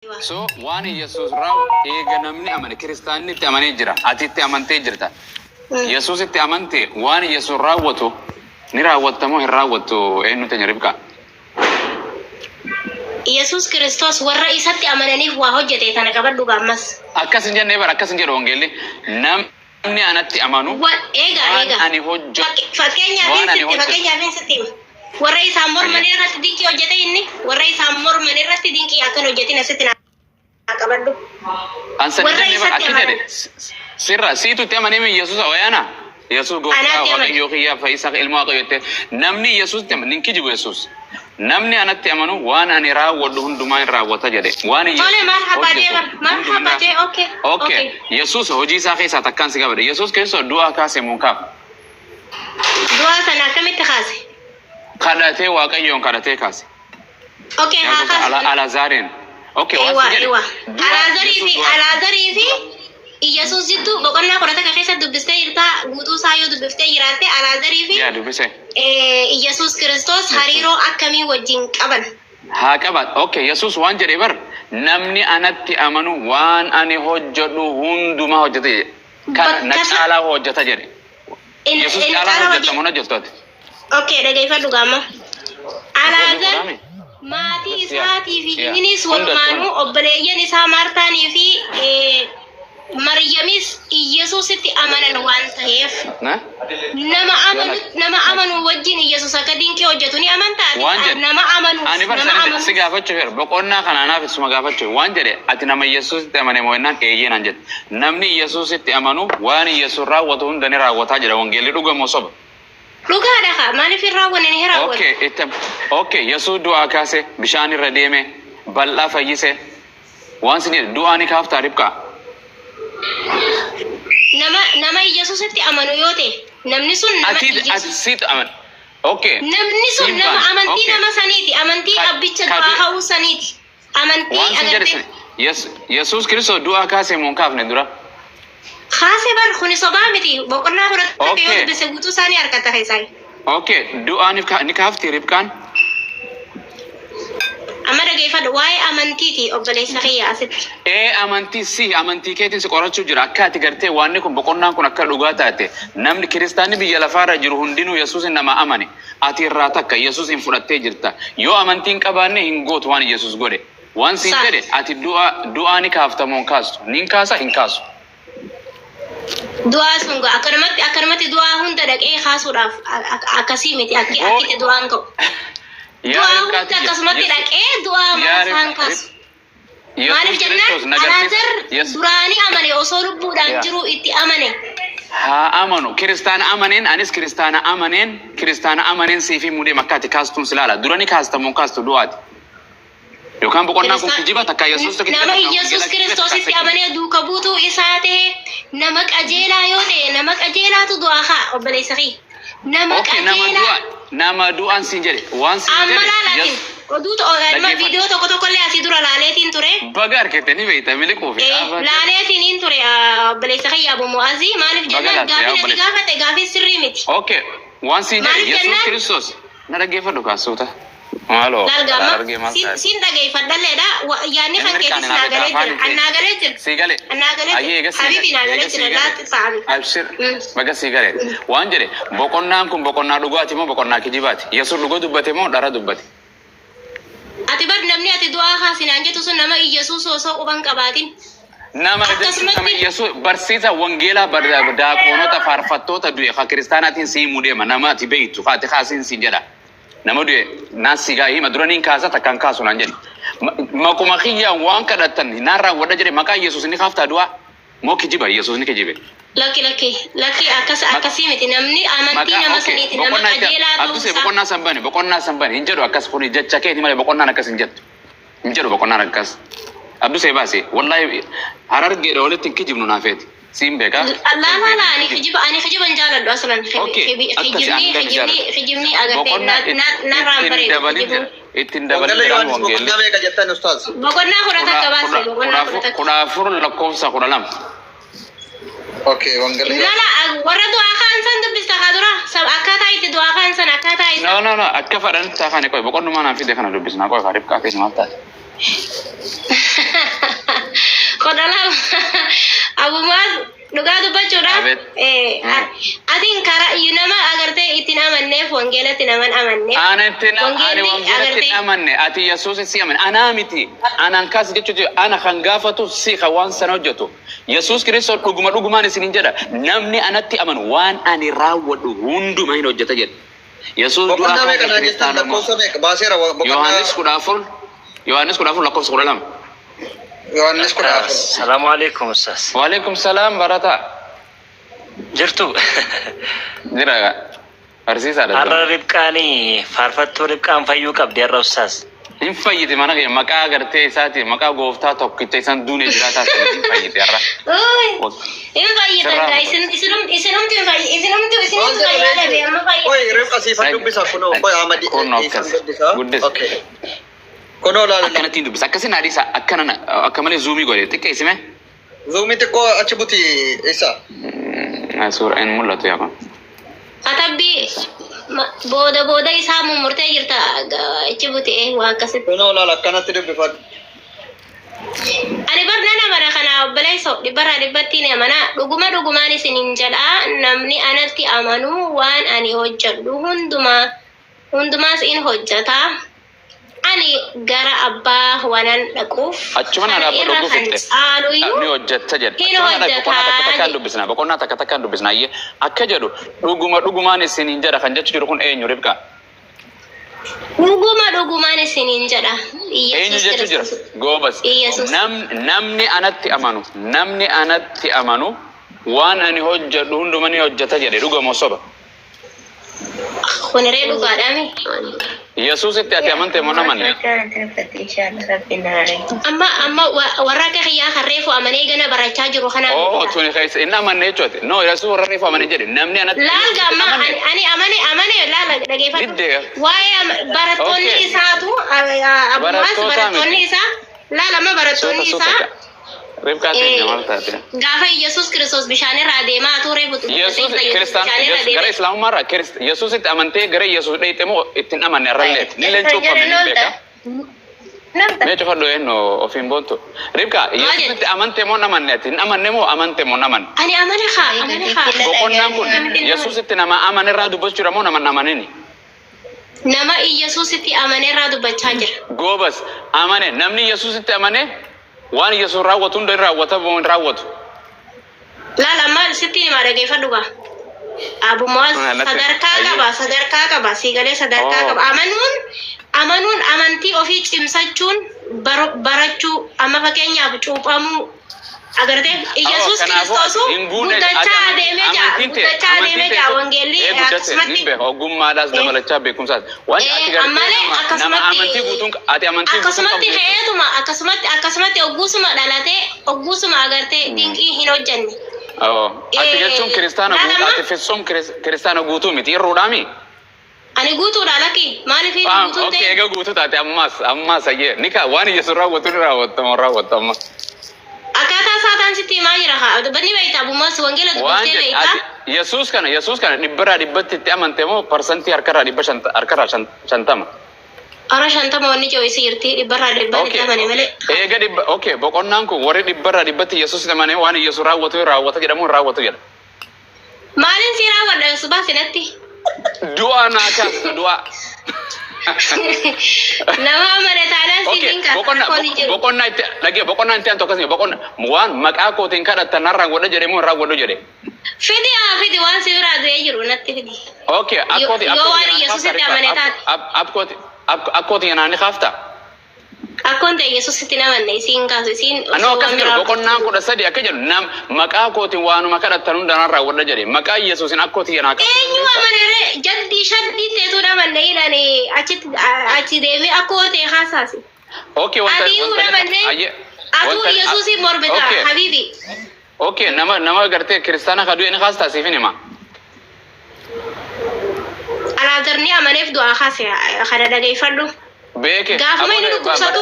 So waan Yesuus raw eega namni amane kiristaanitti amane jira atitti amante jirta Yesuusitti amante waan Yesuus raawwatu ni raawwatamoo hin raawwatu eenyutu Ribka Yesuus Kiristoos warra isatti amananiif waa hojjete tana qabadhu gaammas akkas hin jenne bara akkas hin jedhu wangeelli namni anatti amanu eega ani hojjo fakkeenyaaf sitti warra isaan morman irratti dinqii hojjete inni warra isaan morman irratti dinqii akkan hojjetin asitti qabadhu ansa jenne bara akki jedhe sirra siitu amanee Yesuus oyana Yesuus gooftaa waaqayyoo kiyyaa fayyisa ilma waaqayyootti namni Yesuus ninki jibu Yesuus namni anatti amanu waan ani raawwadhu hundumaa raawwata jedhe waan okay Yesuus hojii isaa keessaa takkaan si qabade Yesuus keessoo du'a kaase munkaaf du'a sana akkamitti kaase kadhatee waaqayyoon kadhatee kaase okay Alaazariin okay Alaazariin fi Yesuus jiddu boqonnaa qorata keessa dubbistee jirta guutuu saayoo dubbiftee jiraatte Alaazariin fi dubbise Yesuus Kiristoos hariiroo akkamii wajjin qaban haa qaban okay Yesuus waan jedhe bar namni anatti amanu waan ani hojjedhu hundumaa hojjete kan na caalaa hojjeta jedhe Yesuus caalaa hojjeta mana jirtooti okay dhageeffadhu gaama Alaazar maatii isaatii fi innis walumaanuu obboleeyyan isaa Maartaanii fi Maryamis Yesuusitti amanan waan ta'eef nama amanu wajjin Yesuus akka dinqii hojjetu ni amantaa nama amanu ani barsan si gaafachuu her boqonnaa kanaanaaf isuma gaafachuu waan jedhe ati nama Yesuusitti amane mo'ennaan eeyyeen jedhe namni Yesuusitti amanu waan Yesuus raawwatu hunda ni raawwataa jedha wangeelli dhugamoo soba dhugaadha kaa maaliif hin raawwanne ni raawwatu okay Yesuus du'aa kaase bishaan irra deeme bal'aa fayyise waan sin du'aa ni kaaftaa Ribka nama Yesuusitti amanu yoo ta'e namni sun nama Yesuusitti amanu okay namni sun nama amantii nama saniiti amantii abbicha du'aa ka'uu saniiti amantii agartee Yesuus Kiristoos du'aa kaase moo kaafne dura kaase bar kuni sobaa miti boqonnaa fudhatte yoo dubbise guutuu isaanii harkata keessaa okay du'aa ni kaafti Ribkaan amma dhageeffadhu waa'ee amantiiti obboleessa kiyya asitti amantii keetiin si qorachuu jira akka ati gartee waan kun boqonnaan kun akka dhugaa taate namni kiristaanni biyya lafaarra jiru hundinuu Yesuus nama amane ati irraa takka Yesuus hin fudhattee jirta yoo amantiin qabaanne hin gootu waan Yesuus godhe waan siin jedhe ati du'aa ni kaaftamoo kaastu nin kaasa hin kaasu du'aa sun akkanumatti du'aa hunda dhaqee kaasuudhaaf akkasii miti akkitti du'aan ka'u du'aa hunda akkasumatti dhaqee du'aa maasaan kaasu maaliif jennaan Alaazar duraanii amane osoo lubbuudhaan jiru itti amane haa amanu kiristaana amaneen anis kiristaana amaneen siifi mudee makkaati kaastuun silaala durani kaastamoo kaastu du'aati yookaan boqonnaa kun kijiba takka Yesuus nama Yesuus Kiristoositti amanee duuka buutuu isaa ta'e nama qajeelaa yoo ta'e nama qajeelaatu du'aa haa obboleessa kee nama du'aan siin jedhe waan siin jedhe oduutu viidiyoo tokko illee asii dura laaleetiin ture baga argite ni beekta miliquuf laaleetiin hin ture obboleessa kee Abu Mu'aazii maaliif jennaan gaafii gaafate gaafii sirrii miti okay waan siin jedhe Yesuus Kiristoos na dhaggeeffadhu kaasuuta Halo, sin dhageeffadhalleedha yaanni kan keetis naagalee jira sigale habibi naagalee jira laatti ta'an abshir baga sigale waan jedhe boqonnaan kun boqonnaa dhugaati moo boqonnaa kijibaati Yesuus dhugaa dubbate moo dhara dubbate ati bar namni ati du'aa kaasinaan jettu sun nama Yesuus osoo quban qabaatin nama Yesuus barsiisa wangeelaa daaqoonota faarfattoota du'e ka kiristaanaatiin sii mudeema nama ati beektu ati kaasiin siin jedha nama du'e naasi gaa hima duraniin kaasa takkaan kaasu naan jedhe makuma kiyyaa waan kadhatan naarraan wadha jedhe maqaa Yesuus ni kaaftaa du'aa moo kijiba Yesuus ni kijibe lakki akkasii miti namni amantii nama saniiti nama qajeelaa ta'uusaa boqonnaa sanbani hin jedhu akkas kun jecha keeti malee boqonnaan akkas hin jedhu boqonnaan akkas abdusee baase wallahi harargeedha walitti hin kijibnu naafeeti siin beekaa la ani kijiban jaaladhu aslan kijibni agartee narraan bareedu ittiin dabalee boqonnaa fudhata qabaase kudha afur lakkoofsa 12 okay wangalee lala warra du'aa kaan san dubbista kadura akkaataa itti du'aa kaan san akkaataa itti no akka fadhan taafane koy boqonnumaa naan fide kana dubbisna koy faarif kaafee maal taate Dhugaa dubbachuudha. Atiin karaa nama agartee ittiin amanneef wangeelatti naman amanneef. Ana ittiin ani wangeelatti amanne ati Yesuus si amanne ana miti anaan kaas jechuudha ana kan gaafatu si kan waan sana hojjetu Yesuus Kiristoos dhugumaan isin jedha namni anatti amanu waan ani raawwadhu hunduma hin hojjeta jedha Yesuus Yohaannis 14 lakkoofsa 12 Yohaannis 14 Assalamu alaikum Ustaz. Wa alaikum salam barata Jirtu. jira barsiisaadha Har'a ribqaani faarfattuu ribqaan fayyuu qabdi har'a Ustaz. hin fayyite mana kee maqaa agartee isaati maqaa gooftaa tokkicha isan duune jiraataa sana hin fayyite har'a Hin fayyadamta isinumti fayyada beemma fayyada. Oi, ribqa siifan dubbisa kunoo. Oi, Amadi. Guddes. Okay. Kunoo laala. akkanatti dubbisa akkasin hadiisa akka malee zuumii godhe xiqqeessime Zuumi xiqqoo achi buti isa. suura hin mul'atu yaa kun Katabbii booda isaa mummurtee jirta achi buti waa akkasitti. Kunoo laala akkanatti dubbifadhu. Ani barna namara kana obboleessa dhibbatti ni amana dhugumaan isinin jedha namni anatti amanu waan ani hojjedhu hundumaas in hojjeta. Ani gara abbaa waanan dhaquuf achuma na dhaabbatu dhufutte ni hojjetta jedha boqonnaa takka dubbisna ayyee akka jedhu dhugumaan isinin jedha kan jechu jiru kun eenyu ribqa dhugumaan isinin jedha eenyu jechu jira goobas namni anatti amanu waan ani hojjedhu hunduma ni hojjeta jedhe dhuguma soba kuniree dhugaadhaami Yesuusitti ati amante moo namanne amma warra akka xiyyaa harreefu amanee gana barachaa jiru kana tuni keessa inni amanne jechuuti no Yesuus warra reefu amane jedhe namni anatti laalga amma ani amane laala dhageeffatu waa'ee barattoonni isaatu abbumaas barattoonni isaa laala amma barattoonni isaa gaafa Yesuus Kiristoos bishaanirraa deemaa turee butu gara islaamumarraa Yesuusitti amantee gara Yesuus dheeyite moo ittiin amanne irrallee nilleen cuuphame ni beeka mee cufadhu eenyu ofiin boontu ribka Yesuusitti amantee moo namanne ati amanne moo amante moo naman ani amane haa boqonnaan kun Yesuusitti nama amanirraa dubbachuudha moo naman amanini nama Yesuusitti amanerraa dubbachaa jira goobas amane namni Yesuusitti amane waan Yesuus raawwatu hunda raawwata moo raawwatu laala amma sitti hima dhageeffadhu gaa abummaas sadarkaa qaba siigalee sadarkaa qaba amanuun amantii ofii cimsachuun barachuu amma fakkeenyaaf cuuphamuu agartee Yesuus Kiristoosu guddachaa adeemee jaa wangeelli akkasumatti ogummaadhaas dabalachaa beekumsaas waan amantii guutuun ati amantii akkasumatti heetuma akkasumatti ogguusuma dhalatee ogguusuma agartee dinqii hin hojjenne. Ati jechuun kiristaana guutuu ati fessoom kiristaana guutuu miti irruudhaami. Ani guutuudha lakki maaliif hin guutuu ta'e? Egaa guutuu taate ammaas ayyee ni kaa waan Yesuus raawwatu ni raawwatu amma. Akkaataa saataan sitti himaa jira haa banni beektaa abummaas wangeela dubbattee beektaa. Yesuus kana dhibbarraa dhibbatti itti amante moo parsantii harkarraa 50? Ara 50 wanni jooyisi jirti dhibbarraa dhibbatti amane malee. Eega boqonnaan kun warri dhibbarraa dhibbatti Yesuus amane waan Yesuus raawwatu jedhamu raawwatu jedha. Maaliin si raawwadha Yesuus baasinatti? Du'a naa kaasa du'a. Nama amane taanaan si dinka. Boqonnaa itti aantu akkasii waan maqaa kootiin kadhattan narraa godha jedhe moo irraa godhu jedhe. Fidi waan si biraa du'ee jiru natti fidi. Yoo waan Yesuusitti amane taate. Akkooti yanaani kaafta. Akkoon ta'e Yesuusitti namanne isiin kaasu isiin. Anoo akkas jedhu boqonnaan 13 akka jedhu maqaa kootiin waanuma kadhattan hunda narraa godha jedhe maqaa Yesuusin akkooti yanaa kaafta. Eenyu amanere jaddii shaddii teetu namanne hidhani achi deemee akkoo ta'e haasaasi. Adiihu namanne atuu Yesuusin morbita habibi. Nama gartee kiristaana kaduu inni kaastaa siifin hima. Alaadarni amaneef du'aa kaase kana dhageeffadhu. Beeke. Gaafuma inni dhukkubsatu.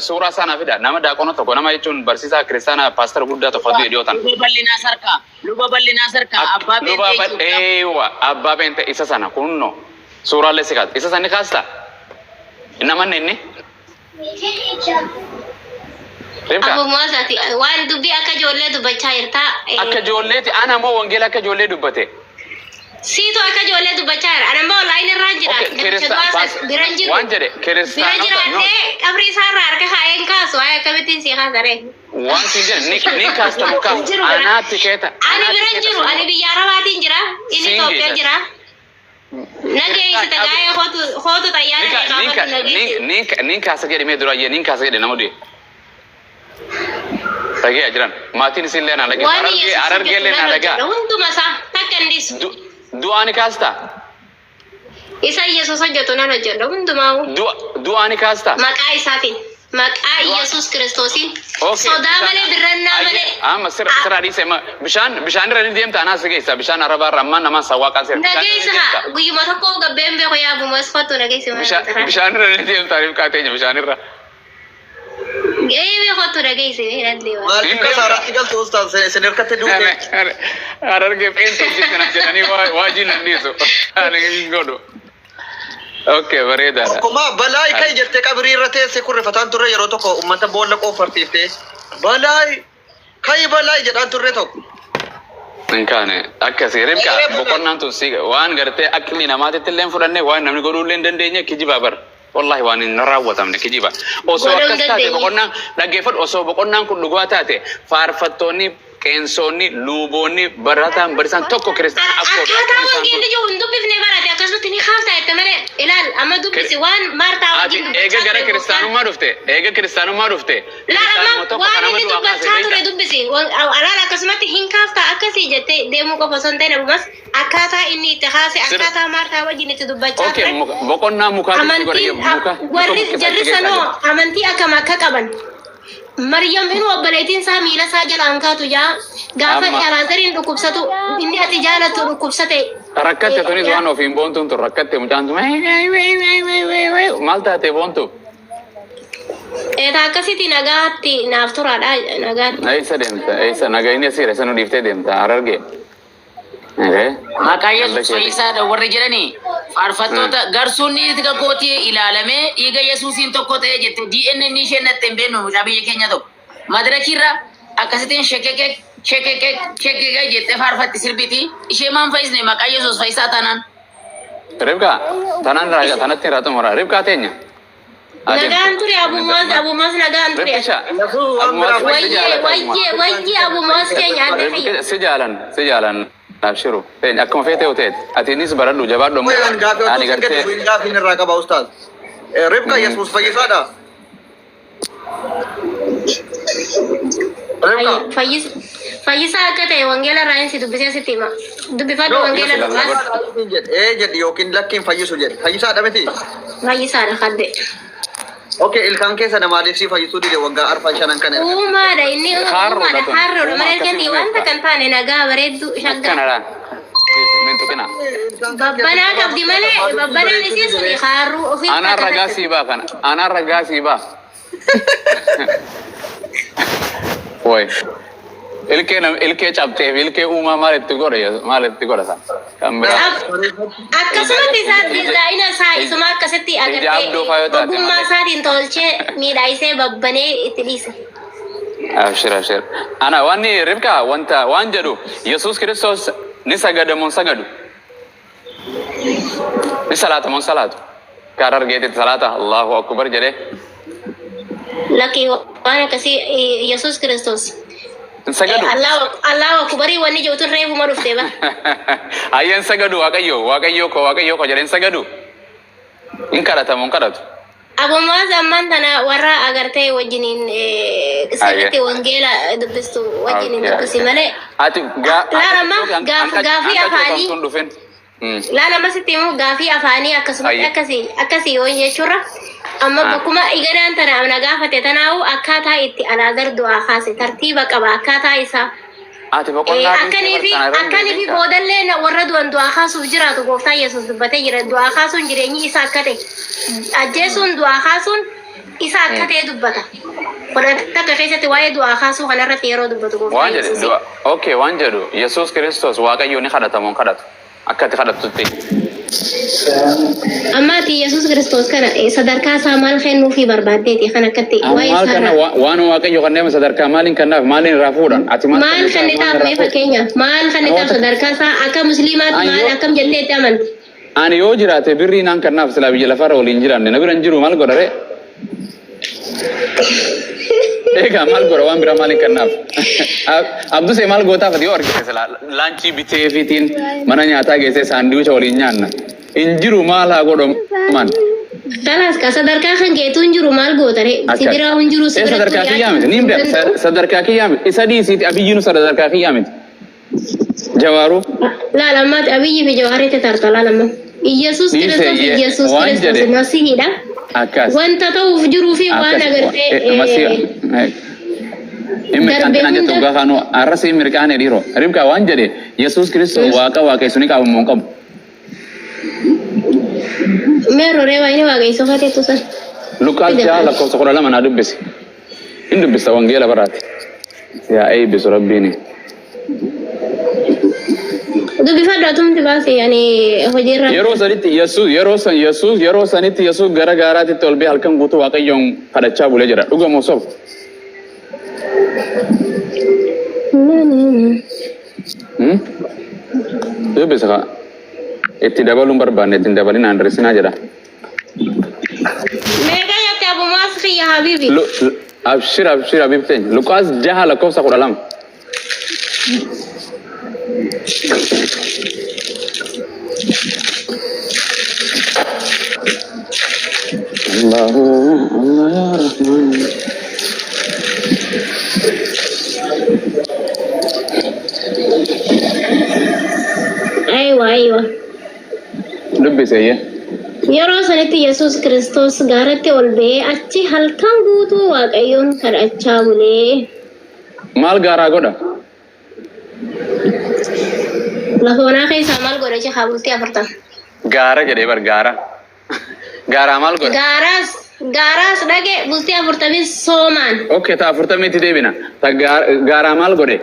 Suuraa sana fida nama daaqono tokko nama jechuun barsiisaa kiristaana paastar guddaa tokko dhiyootan. Luba bal'inaa sarkaa abbaa beente isa sana kunno suuraalee si kaasa isa sanni kaasta namanne inni Ribka Abu Muasati waan dubbi akka ijoollee dubbachaa jirta. akka ijoolleeti ana moo wangeela akka ijoollee dubbate. Siitu akka ijoollee dubbachaa jira. Ana immoo online irraa jira. Biran jiru. Waan jedhe Bira kiristaanota jiraatee qabrii isaarraa harka kaa'een kaasu waa'ee akkamittiin si kaasaree. waan siin jedhe ni kaasta muka anaatti keeta. Ani biran jiru. Ani biyya Arabaatiin jira. Inni Itoophiyaa jira. Nageessita gaa'ee hootu xayyaara qaamatu nageessita. Nin kaasa jedhe mee duraayyee nin kaasa jedhe nama du'e. Dhagee jiran maatiin isinlee na dhagee arargee illee na dhagaa. Hunduma isaa takka hin dhiisu. Du'aani kaasta. Isa Yesuus hojjetu nan hojjedha hundumaa. Du'aani kaasta. Maqaa isaatiin. Maqaa Yesuus Kiristoosiin. Sodaa malee birrannaa malee. Amma sirraa dhiisee bishaan irra ni deemta anaa si geessa bishaan arabaa irra ammaan namaan sawwaaqaa seera. Nageessa guyyuma tokko gabbeen beeku yaabu masfattu nageessa. Bishaan irra ni deemta rifqaa teenya bishaan irra. Gahee kottu nageessa beeku. Maaliif kasaaratti galtu ustaas isin hirkatti duute? Arargee feentuu jiran jedhanii waajii nan dhiisu. Ani hin godhu. Okay, bareedaadha. Akkuma balaa kai jettee qabrii irra teessee kurrifataan turre yeroo tokko uummata boolla qofarsiiftee balaa jedhaan turre tokko. Inkaane akkasii ribka boqonnaan tun si waan gartee akli namaatitti illee fudhanne waan namni godhuu illee hin dandeenye kijiba bar. Wallahi waan hin raawwatamne kijiba. Osoo akkas taate boqonnaan dhaggeeffadhu osoo boqonnaan kun dhugaa taate faarfattoonni qeensoonni luuboonni barataan barisan tokko kiristaana akkaataa wangeelli jiru hin dubbifne barate akkasutti ni haafta jette malee ilaal amma dubbisi waan maartaa wajjin dubbachaa eega gara kiristaanummaa dhufte laala waan inni dubbachaa ture dubbisi alaal akkasumatti hin kaafta akkasii jettee deemuu qofa osoo hin ta'in abumas akkaataa inni itti haase akkaataa maartaa wajjin itti dubbachaa ture boqonnaa mukaa warri jarri sanoo amantii akkam akka qaban Maryam inu obboleettiin isaa miila isaa jalaan kaatu jaa gaafa Alaazariin dhukkubsatu inni ati jaalatu dhukkubsate. Rakkatte tunis waan ofiin boontuun tun rakkatte mucaan tun maal taate boontu? Eeta akkasitti nagaatti naaf turaadha nagaatti. Eessa deemta? Eessa nagayni asiira isa nu dhiiftee deemta Arargee. Maqaa Yesuus fayyisaadha warri jedhanii faarfattoota garsuunni itti gootii ilaalamee dhiiga Yesuusiin tokko ta'ee jette DNA isheen natte hin beeknu mucaa biyya keenya tokko madirakirra akkasittiin shekekee jette faarfatti sirbiti ishee maan fayyisne maqaa Yesuus fayyisaa tanaan. Ribka tanaan raaja tanatti irraa xumura Ribkaa teenya. Nagaan ture abumaas nagaan ture. Wayyee abumaas keenya adda fayya. Si jaalan. Abshiru. Tenya akkuma feetee hoteet. Atiinis baradhu jabaadhu ammoo. Ani gartee. Gaafin irraa qaba ustaas. Ribka Yesuus fayyisaadha. Fayyisaa akka ta'e wangeela irraa insi dubbisee sitti hima. Dubbifadhu wangeela irraa. Jedhi yookiin lakkiin fayyisu jedhe. Fayyisaadha miti? Fayyisaadha kadde. Okay, ilkaan keessa namaatiif si fayyisuu dide waggaa arfan shanan kana. Uumaadha inni uumaadha harroodha malee kenni wanta kan taane nagaa bareeddu shaggaa. Kanadhaan. Mintu kina. Babbanaa qabdi malee babbanaan isii suni harruu ofii. Anaan ragaa siibaa kana. Anaan ragaa siibaa. Woy. Ilkee cabteef ilkee uumaa maalitti godhata? Kan biraa. Akkasumatti isaa diizaayina isaa isuma akkasitti agartee ogummaa isaatiin tolchee miidhagsee babbanee itti dhiise. Abshir. Ana wanni Ribka waan jedhu Yesuus Kiristoos ni sagadamuun sagadu. Ni salaatamuun salaatu. Karaa argeetitti salaata Allahu Akbar jedhee. Laki waan akkasii Yesuus Kiristoos. Sagadu. Allahu Akbarii wanni jirutu reefuma dhuftee ba. Ayyan sagadu Waaqayyo ko jedheen sagadu. In kadhatamu. Abumaa zaman tana warra agartee wajjiniin sirriitti wangeela dubbistu wajjiniin dubbisi malee. Ati gaafii afaanii. Laalama sitti immoo gaafii afaanii akkasii yoo jechuurra. Amma bakkuma igadaan tana amna gaafate tanaawu akkaataa itti Alaazar du'aa kaase tartiiba qaba akkaataa isaa. Akkaniifi boodallee warra du'an du'aa kaasuuf jiraatu gooftaa Yesuus dubbatee jira du'aa kaasuun jireenyi isaa akka ta'e ajjeesuun du'aa kaasuun isa akka ta'e dubbata. Takka keessatti waa'ee du'aa kaasuu kanarratti yeroo dubbatu gooftaa Yesuus. Okay waan jedhu Yesuus Kiristoos Waaqayyo ni kadhatamuun kadhatu akkatti kadhattutti. Amati Yesus Kristus kana sadarkaa isaa maal kennuu fi barbaaddeeti kana akkatti Maal kana waan waaqayyo kanneen sadarkaa maaliin kennaaf maaliin raafuudhaan ati maal kennitaaf mee fakkeenya maal kennitaaf sadarkaa isaa akka musliimaatti maal akkam jetteetti amanti. Ani yoo jiraate birrii naan kennaaf silaa biyya lafarra waliin jiraanne na biran jiru maal godhare? Ega maal godha waan bira maaliin kennaaf? Abdusee maal gootaaf ati yoo argite silaa laanchii bitee fiitiin mana nyaataa geessee saandiwicha waliin nyaanna. Injiru maal haa godhamu man. Kalas ka sadarkaa kan geetu injiru maal gootare sibira injiru sibira. Sadarkaa kiyyaamiti nin beeka sadarkaa kiyyaamiti isa dhiisiiti abiyyinu sadarkaa kiyyaamiti. Jawaaru. Laalammaati abiyyi fi jawaaritti tarta laalamma. Yesus Kristos masiihidha. Akkas. Wanta ta'uuf jiruu fi waan agartee. Immirkaan jettu gaafaanu arrasi immirkaan dhiiroo. Ribka waan jedhe Yesus Kristos waaqa suni qabamu qabu. Mero rewa ini wagai sofa itu san. Lukas jala kau sekolah lama nadu besi. Ini bisa wanggela berarti. Ya bisa Rabbi ini. Udah bisa datum tiba sih, yani hujirah. Yesus saniti Yesus gara-gara itu lebih halkan butuh wakai yang pada cabul aja. Uga mau sob. Itu bisa kak. Itu belum berban, itu balin andresin aja dah. Mereka ya tiap masri ya Habibi. Abshir Habib teh. Lukas jahal kau sekolah dalam. Allah ya Rahman. Aywa. Lebih saya. Yeroo sanitti Yesus Kristos gaaratti ol ba'ee achi halkan guutuu Waaqayyoon kadhachaa bulee. Maal gaaraa godha? Lafa onaa keessaa maal godha jee haa bultii 40. Gaara jedhee bar gaara. Gaaraa maal godha? Gaaraas dhage bultii 40 soomaan. Okay, ta 40 itti deebina. Ta gaaraa maal godhe?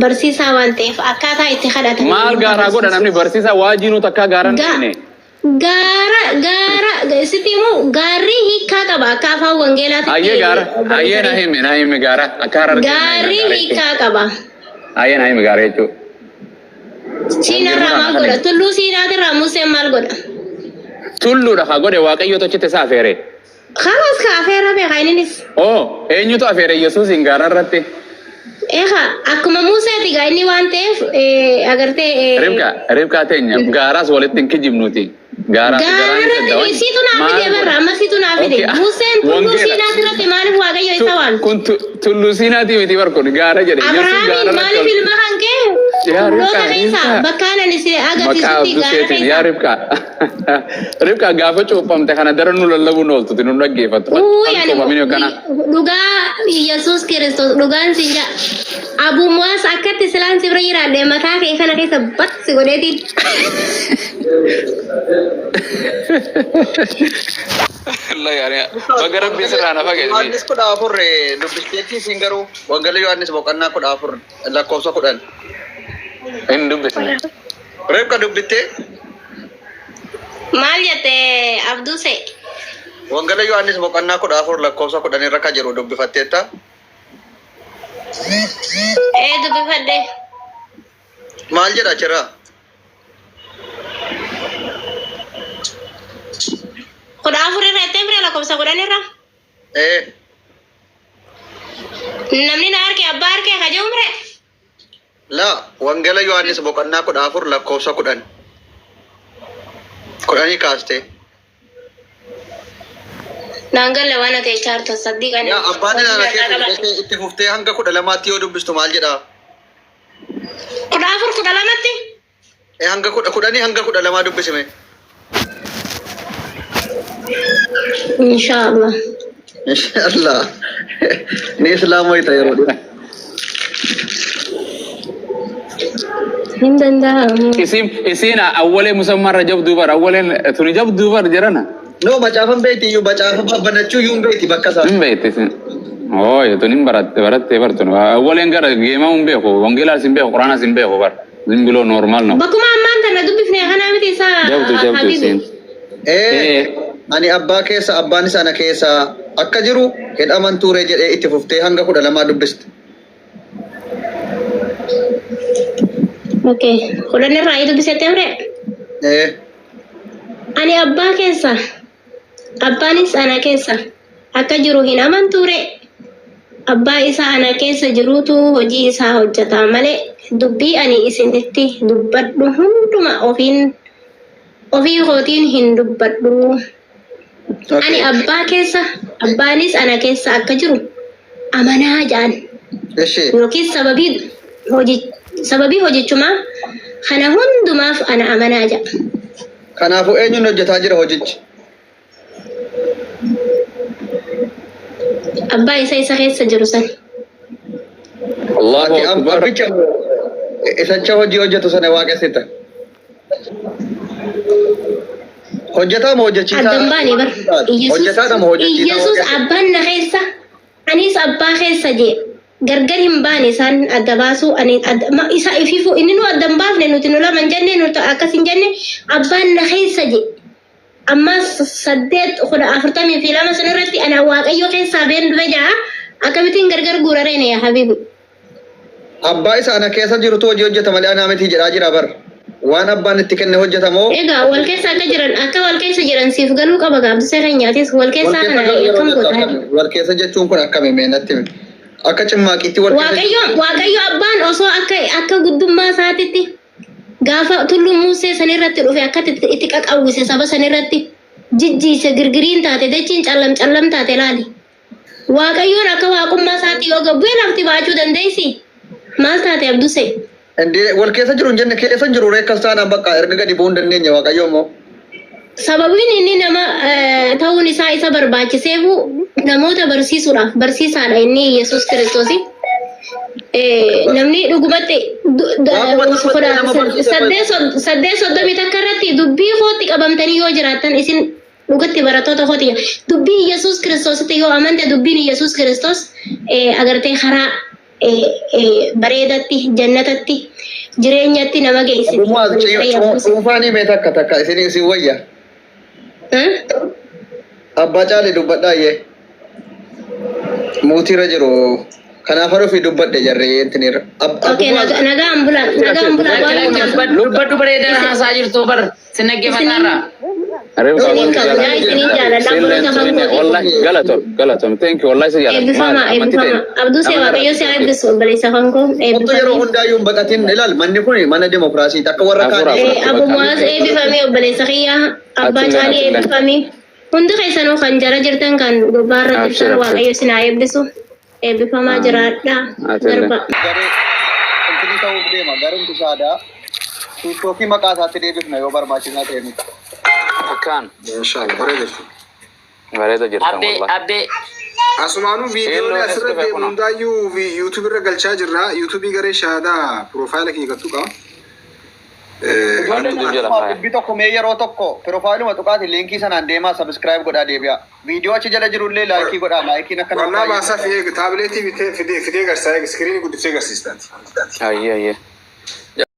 Barsiisaa waan ta'eef akkaataa itti kadhatan. Maal gaaraa godha namni barsiisaa waajiinuu takkaa gaaraan dhufne. Gaara sitimu gaarri hiikaa qaba akka afaan wangeelaatti. Ayyee na hime gaara akka harar. Gaarri hiikaa qaba. Ayyee na hime gaara jechuudha. Siinarraa maal godha? Tulluu siinaatirraa Museen maal godha? Tulluudha haa godhe waaqayyo tochitti isaa afeere. Kanas ka afeera beekaa innis. Eenyutu afeere Yesuusin gaara irratti? Akkuma Museeti gaa inni waan ta'eef agartee. Ribkaa teenya gaaraas walitti hin kijibnuti. Gaararratti siitu naaf fide barra amma siitu naaf fide. Museen tulluu siinaati irratti maaliif waaqayyo isa waan? Kun tulluu siinaati miti barkoon gaara jedhe. Abrahaamiin maaliif ilma hankee? Loota keessaa bakkaan ani si agarsiisutti gaara keessaa. Yaa Ribkaa gaafa cuuphamte kana daranuu lallabuun ooltuti nu dhaggeeffattu. Dhugaa Yesus Kristos dhugaan siin jaa. Abumwaas akkatti silaan si bira jiraadhe mataa kee kana keessa batsi godheetiin. Baga Rabbiin sirraa nafa geessi. Yohaannis 14 dubbisteetti siin garuu wangeela Yohaannis boqonnaa 14 lakkoofsa 10. Inni dubbisne. Reebka dubbittee Maal jettee Abduse? wangeela Yohaannis boqonnaa 14 lakkoofsa 10 irra ka jiru dubbifatteetta. Dubbifadhe. Maal jedha jira? Kudha afur irra itti bira lakkoofsa 10 irra. Namni na harkee abbaa harkee ka jeumre. La wangeela Yohaannis boqonnaa 14 lakkoofsa 10. 10 kaaste. Naangalle waan ati chaarta saddiqani. Ya abbaan nana keessa itti fuftee hanga 12tti yoo dubbistu maal jedha? Kudha afur 12tti. Hanga 10 hanga 12 dubbisime. Inshallah. Ni Islam itu ya Rodi. Isin awalnya musamman Rajab Dubar, awalnya Rajab Dubar jarana. No, macam beti, you baca apa banacu you beti bakasa. Beti sih. Oh, itu nih barat tebar tuh. Awalnya enggak game beko, wanggila simbe, Quran simbe bar. ዝም ብሎ ኖርማል ነው። በኩማ አማንተ ለዱብፍኔ ኸናምቲ ሳ ጀብቱ ሲን ani abbaa keessa abbaan isaa ana keessa akka jiru hidhaman ture jedhee itti fuftee hanga 12 dubbiste. Okay, kudhan irraa itti dubbisete amre. Ani abbaa keessa abbaanis ana keessa akka jiru hin amanture. Abbaa isaa ana keessa jirutu hojii isaa hojjeta malee dubbii ani isinitti dubbadhu hunduma ofii kootiin hin dubbadhu. Ani abbaa keessa abbaanis ana keessa akka jiru amanaa jaan. Yookiin sababii hojichumaa kana hundumaaf ana amanaa jaa. Kanaafuu eenyuun hojjetaa jira hojichi? Abbaa isa keessa jiru san. Allahu akbar. Abbicha isacha hojii hojjetu sana waaqessita. Hojjetaa moo hojjechiisaa? Addan baanii bar. Hojjetaadha moo hojjechiisaa? Yesus abbaan na keessa anis abbaa keessa jee gargar hin baane isaan adda baasuu ani isa ififu inni nu addan baafne nuti nu lama jenne nuti akkas hin jenne abbaan na keessa jee amma 8:42 sanarratti ana waaqayyo keessa been dhufe jaa akkamittiin gargar guurareen yaa habibi. Abbaa isa ana keessa jirutu hojii hojjeta malee ana miti jedhaa jira bar. Waan abbaan itti kenne hojjetamoo? Egaa wal keessa akka wal keessa jiran siif galuu qaba gaabdisa keenyaatis wal keessa kana akkam godhan. Wal keessa jechuun kun akkami meenatti akka cimmaaqiitti wal keessa. Waaqayyo abbaan osoo akka guddummaa isaatitti gaafa tulluu Musee sanirratti dhufe akka itti qaqawwise saba sanirratti jijjiise girgiriin taate dachiin callam taate laali. Waaqayyoon akka waaqummaa isaatti yoo gabbu'e lafti baachuu dandeessi. Maal taate Abdusee? Wal keessa jiru jenne keessa jiru reekkas taanaan bakka erga gadi bu'uu hin dandeenye waaqayyo immoo. Sababiin inni nama ta'uun isaa isa barbaachiseefu namoota barsiisuudhaaf barsiisaadha inni Yesuus Kiristoos. Namni dhugumatti 8:30 takka irratti dubbii kootti qabamtanii yoo jiraattan isin dhugatti barattoota kooti dubbii Yesuus Kiristoositti yoo amante dubbiin Yesuus Kiristoos agartee karaa bareedatti jannatatti jireenyatti nama geessi. Dhuunfaanii mee takka isin wayya. Abbaa Caalee dubbadhaayyee muutiirra jiru kanaaf haruufi dubbadhe jarree intiniirra. Nagaan bulaa dubbadhu bareedaa haasaa jirtu bar sinaggeeffannaarraa. Galatom. Thank you. Wallahi saya eebbifama. Abduu see waaqayyo si eebbisu obboleessa kan koo eebbifame. Yeroo hundaayyuu hin baqatin ilaal manni kun mana demokiraasiiti akka warra kaanii. Abumaas eebbifame obboleessa kiyyaa abbaa Caalii eebbifame. Hundi keessanuu kan jara jirtan kan gubbaarra jirtan waaqayyo si eebbisu eebbifamaa jiraadha. Darba. Intini ta'uuf deema garumti saadaa. Tiiktookii maqaa isaatti deebifna yoo barbaachisaa ta'e miti. Akkaan. Inshallah bareeda jirtan Abbe Asumaanuu viidiyoo asirra deemu hundaayyuu YouTube irra galchaa jirra. YouTube garee shaadaa piroofaayila kiyya gattuu qaba. Dubbii tokko mee yeroo tokko piroofaayiluma tuqaati liinkii sanaan deemaa sabiskiraayib godhaa deebi'a. Viidiyoo achi jala jirullee laayikii godhaa laayikiin akka nama. Wannaa baasaa taabileetii fidee garsaa iskiriinii guddisee garsiistaati. Ayyee.